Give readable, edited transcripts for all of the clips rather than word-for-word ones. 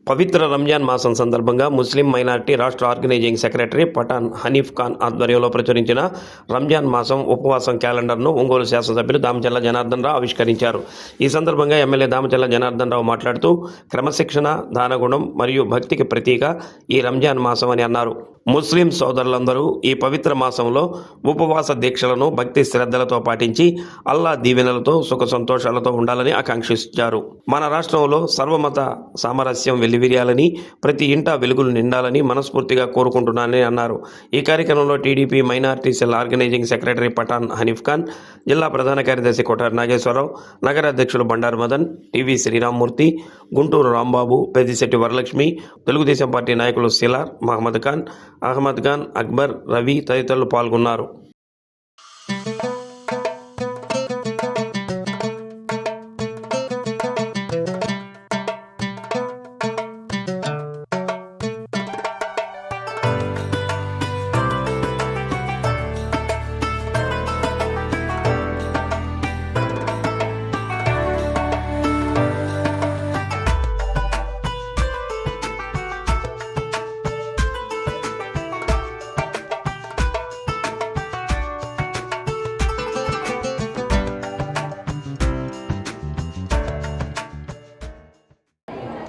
పవిత్ర రంజాన్ మాసం సందర్భంగా ముస్లిం మైనారిటీ రాష్ట్ర ఆర్గనైజింగ్ సెక్రటరీ పఠాన్ హనీఫ్ ఖాన్ ఆధ్వర్యంలో ప్రచురించిన రంజాన్ మాసం ఉపవాసం క్యాలెండర్ను ఒంగోలు శాసనసభ్యులు దామచర్ల జనార్దన్ రావు ఆవిష్కరించారు. ఈ సందర్భంగా ఎమ్మెల్యే దామచర్ల జనార్దన్ రావు మాట్లాడుతూ క్రమశిక్షణ, దానగుణం మరియు భక్తికి ప్రతీక ఈ రంజాన్ మాసం అని అన్నారు. ముస్లిం సోదరులందరూ ఈ పవిత్ర మాసంలో ఉపవాస దీక్షలను భక్తి శ్రద్ధలతో పాటించి అల్లా దీవెనలతో సుఖ సంతోషాలతో ఉండాలని ఆకాంక్షించారు. మన రాష్ట్రంలో సర్వమత సామరస్యం వెల్లివిరియాలని, ప్రతి ఇంటా వెలుగులు నిండాలని మనస్ఫూర్తిగా కోరుకుంటున్నానని అన్నారు. ఈ కార్యక్రమంలో TDP minority cell organising secretary Pathan Hanif Khan, జిల్లా ప్రధాన కార్యదర్శి కొఠారి నాగేశ్వరరావు, నగర అధ్యక్షులు బండారు మదన్, టీవీ శ్రీరామ్మూర్తి, గుంటూరు రాంబాబు, పెద్దిశెట్టి వరలక్ష్మి, తెలుగుదేశం పార్టీ నాయకులు సిలార్, మహమ్మద్ ఖాన్, అహ్మద్ ఖాన్, అక్బర్, రవి తదితరులు పాల్గొన్నారు.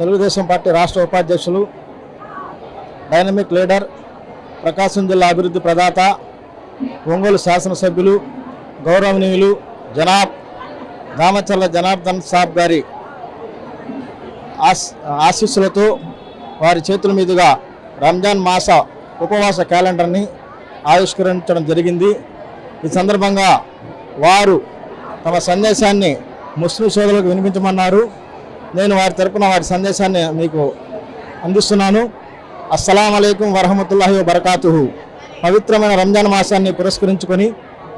తెలుగుదేశం పార్టీ రాష్ట్ర ఉపాధ్యక్షులు, డైనమిక్ లీడర్, ప్రకాశం జిల్లా అభివృద్ధి ప్రదాత, ఒంగోలు శాసనసభ్యులు, గౌరవనీయులు జనాబ్ దామచర్ల జనార్దన్ సాబ్ గారి ఆశీస్సులతో వారి చేతుల మీదుగా రంజాన్ మాస ఉపవాస క్యాలెండర్ని ఆవిష్కరించడం జరిగింది. ఈ సందర్భంగా వారు తమ సందేశాన్ని ముస్లిం సోదరులకు వినిపించమన్నారు. నేను వారి తరపున వారి సందేశాన్ని మీకు అందిస్తున్నాను. అస్సలాము అలైకుం వరహమతుల్లాహి వబరకాతుహు. పవిత్రమైన రంజాన్ మాసాన్ని పురస్కరించుకొని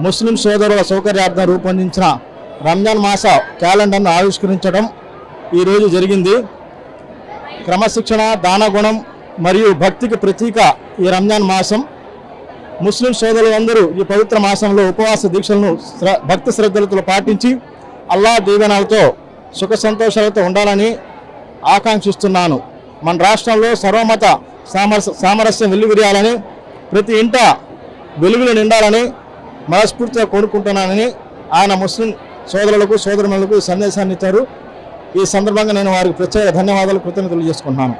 ముస్లిం సోదరుల సౌకర్యార్థం రూపొందించిన రంజాన్ మాస క్యాలెండర్ను ఆవిష్కరించడం ఈరోజు జరిగింది. క్రమశిక్షణ, దానగుణం మరియు భక్తికి ప్రతీక ఈ రంజాన్ మాసం. ముస్లిం సోదరులందరూ ఈ పవిత్ర మాసంలో ఉపవాస దీక్షలను భక్తి శ్రద్ధలతో పాటించి అల్లా దీవెనలతో సుఖ సంతోషాలతో ఉండాలని ఆకాంక్షిస్తున్నాను. మన రాష్ట్రంలో సర్వమత సామరస్యం వెల్లివిరియాలని, ప్రతి ఇంట వెలుగులు నిండాలని మనస్ఫూర్తిగా కోరుకుంటున్నానని ఆయన ముస్లిం సోదరులకు, సోదరులకు సందేశాన్ని ఇచ్చారు. ఈ సందర్భంగా నేను వారికి ప్రత్యేక ధన్యవాదాలు, కృతజ్ఞతలు చేసుకుంటున్నాను.